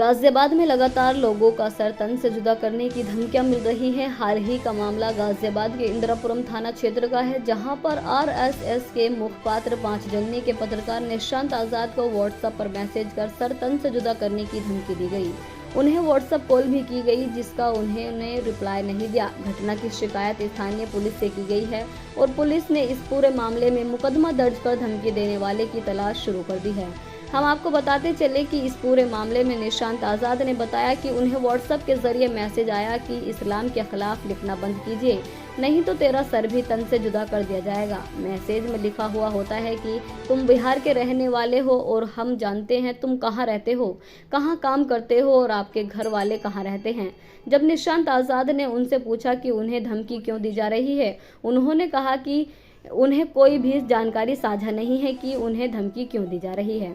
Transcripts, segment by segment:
गाजियाबाद में लगातार लोगों का सर तन से जुदा करने की धमकियां मिल रही हैं। हाल ही का मामला गाजियाबाद के इंदिरापुरम थाना क्षेत्र का है, जहां पर आरएसएस के मुखपात्र 5 जननी के पत्रकार निशांत आजाद को व्हाट्सएप पर मैसेज कर सर तन से जुदा करने की धमकी दी गई। उन्हें व्हाट्सएप कॉल भी की गई, जिसका उन्होंने रिप्लाई नहीं दिया। घटना की शिकायत स्थानीय पुलिस से की गई है और पुलिस ने इस पूरे मामले में मुकदमा दर्ज कर धमकी देने वाले की तलाश शुरू कर दी है। हम आपको बताते चले कि इस पूरे मामले में निशांत आजाद ने बताया कि उन्हें व्हाट्सएप के जरिए मैसेज आया कि इस्लाम के खिलाफ लिखना बंद कीजिए, नहीं तो तेरा सर भी तन से जुदा कर दिया जाएगा। मैसेज में लिखा हुआ होता है कि तुम बिहार के रहने वाले हो और हम जानते हैं तुम कहाँ रहते हो, कहाँ काम करते हो और आपके घर वाले कहाँ रहते हैं। जब निशांत आजाद ने उनसे पूछा कि उन्हें धमकी क्यों दी जा रही है, उन्होंने कहा कि उन्हें कोई भी जानकारी साझा नहीं है कि उन्हें धमकी क्यों दी जा रही है।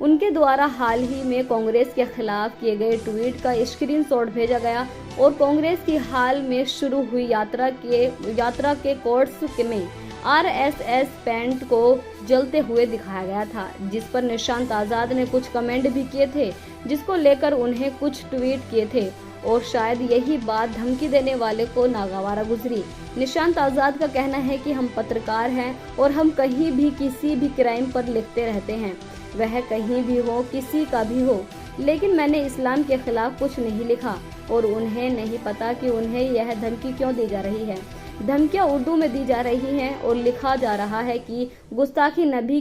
उनके द्वारा हाल ही में कांग्रेस के खिलाफ किए गए ट्वीट का स्क्रीनशॉट भेजा गया और कांग्रेस की हाल में शुरू हुई यात्रा के कोर्स में आरएसएस पैंट को जलते हुए दिखाया गया था, जिस पर निशांत आजाद ने कुछ कमेंट भी किए थे, जिसको लेकर उन्हें कुछ ट्वीट किए थे और शायद यही बात धमकी देने वाले को नागवारा गुजरी। निशांत आजाद का कहना है कि हम पत्रकार हैं और हम कहीं भी किसी भी क्राइम पर लिखते रहते हैं, वह कहीं भी हो, किसी का भी हो, लेकिन मैंने इस्लाम के खिलाफ कुछ नहीं लिखा और उन्हें नहीं पता कि उन्हें यह धमकी क्यों दी जा रही है। धमकियां उर्दू में दी जा रही हैं और लिखा जा रहा है कि गुस्ताखी नबी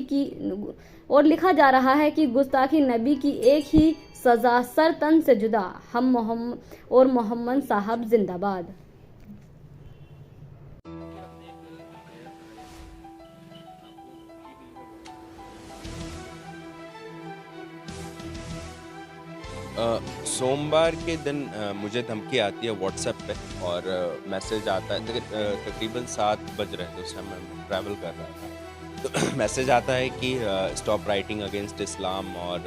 की एक ही सजा, सर तन से जुदा। हम मोहम्मद साहब जिंदाबाद। सोमवार के दिन मुझे धमकी आती है व्हाट्सएप पे और मैसेज आता है। तकरीबन 7 बज रहे थे, उस टाइम मैं ट्रैवल कर रहा था। तो मैसेज आता है कि स्टॉप राइटिंग अगेंस्ट इस्लाम और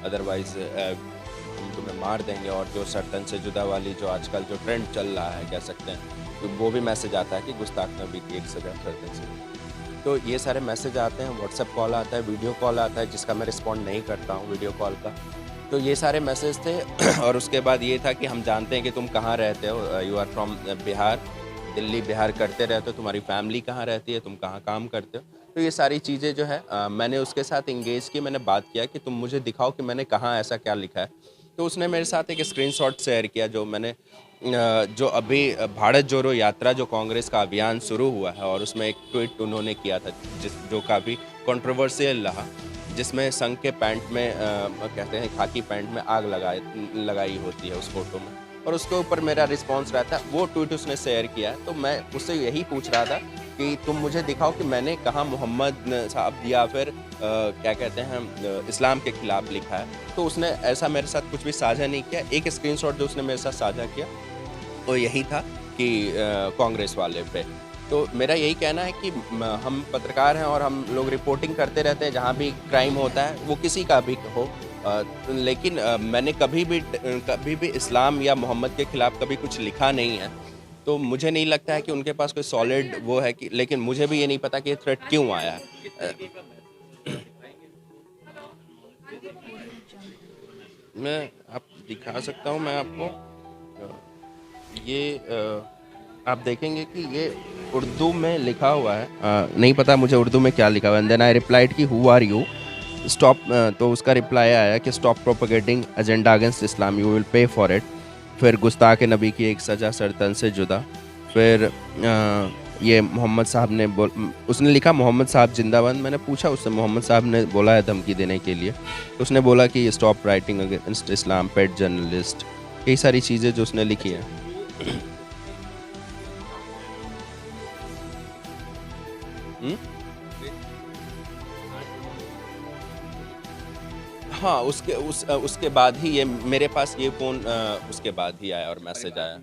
अदरवाइज हम तुम्हें मार देंगे, और जो सरतन से जुदा वाली जो आजकल जो ट्रेंड चल रहा है कह सकते हैं, तो वो भी मैसेज आता है कि गुस्ताख नबी की एक सजा सरतन से। तो ये सारे मैसेज आते हैं, व्हाट्सएप कॉल आता है, वीडियो कॉल आता है जिसका मैं रिस्पॉन्ड नहीं करता हूँ वीडियो कॉल का। तो ये सारे मैसेज थे और उसके बाद ये था कि हम जानते हैं कि तुम कहाँ रहते हो, you are from Bihar, Delhi Bihar करते रहते हो, तुम्हारी फैमिली कहाँ रहती है, तुम कहाँ काम करते हो। तो ये सारी चीज़ें जो है मैंने उसके साथ इंगेज की, मैंने बात किया कि तुम मुझे दिखाओ कि मैंने कहाँ ऐसा क्या लिखा है। तो उसने मेरे साथ एक स्क्रीनशॉट शेयर किया जो मैंने जो अभी भारत जोड़ो यात्रा जो कांग्रेस का अभियान शुरू हुआ है, और उसमें एक ट्वीट उन्होंने किया था जो काफ़ी कंट्रोवर्शियल रहा, जिसमें संघ के पैंट में कहते हैं खाकी पैंट में आग लगाई होती है उस फोटो में, और उसके ऊपर मेरा रिस्पांस रहता है। वो ट्वीट उसने शेयर किया है, तो मैं उससे यही पूछ रहा था कि तुम मुझे दिखाओ कि मैंने कहाँ मोहम्मद साहब या फिर क्या कहते हैं इस्लाम के खिलाफ लिखा है। तो उसने ऐसा मेरे साथ कुछ भी साझा नहीं किया। एक स्क्रीनशॉट जो उसने मेरे साथ साझा किया वो यही था कि कांग्रेस वाले पे। तो मेरा यही कहना है कि हम पत्रकार हैं और हम लोग रिपोर्टिंग करते रहते हैं, जहाँ भी क्राइम होता है वो किसी का भी हो, लेकिन मैंने कभी भी इस्लाम या मोहम्मद के खिलाफ कभी कुछ लिखा नहीं है। तो मुझे नहीं लगता है कि उनके पास कोई सॉलिड वो है कि, लेकिन मुझे भी ये नहीं पता कि ये थ्रेट क्यों आया है। मैं आप दिखा सकता हूँ, मैं आपको ये आप देखेंगे कि ये उर्दू में लिखा हुआ है, नहीं पता मुझे उर्दू में क्या लिखा हुआ है। देन आई रिप्लाइड कि हु आर यू, स्टॉप। तो उसका रिप्लाई आया कि stop propagating agenda against Islam, you will pay for it. फिर गुस्ताख नबी की एक सज़ा सरतन से जुदा। फिर ये मोहम्मद साहब ने उसने लिखा मोहम्मद साहब जिंदाबाद। मैंने पूछा उससे, मोहम्मद साहब ने बोला है धमकी देने के लिए। उसने बोला कि स्टॉप राइटिंग अगेंस्ट इस्लाम, पेट जर्नलिस्ट, यही सारी चीज़ें जो उसने लिखी हैं। हाँ, उसके बाद ही ये मेरे पास ये फ़ोन उसके बाद ही आया और मैसेज आया।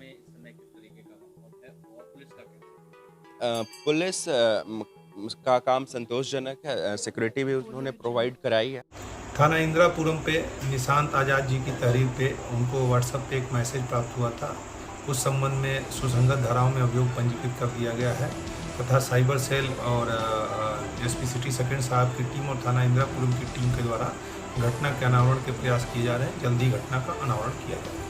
पुलिस का काम संतोषजनक है, सिक्योरिटी भी उन्होंने प्रोवाइड कराई है। थाना इंदिरापुरम पे निशांत आज़ाद जी की तहरीर पे उनको व्हाट्सएप पे एक मैसेज प्राप्त हुआ था। उस संबंध में सुसंगत धाराओं में अभियोग पंजीकृत कर दिया गया है तथा साइबर सेल और एसपी सिटी सेकंड साहब की टीम और थाना इंदिरापुरम की टीम के द्वारा घटना के अनावरण के प्रयास किए जा रहे हैं। जल्दी घटना का अनावरण किया जाएगा।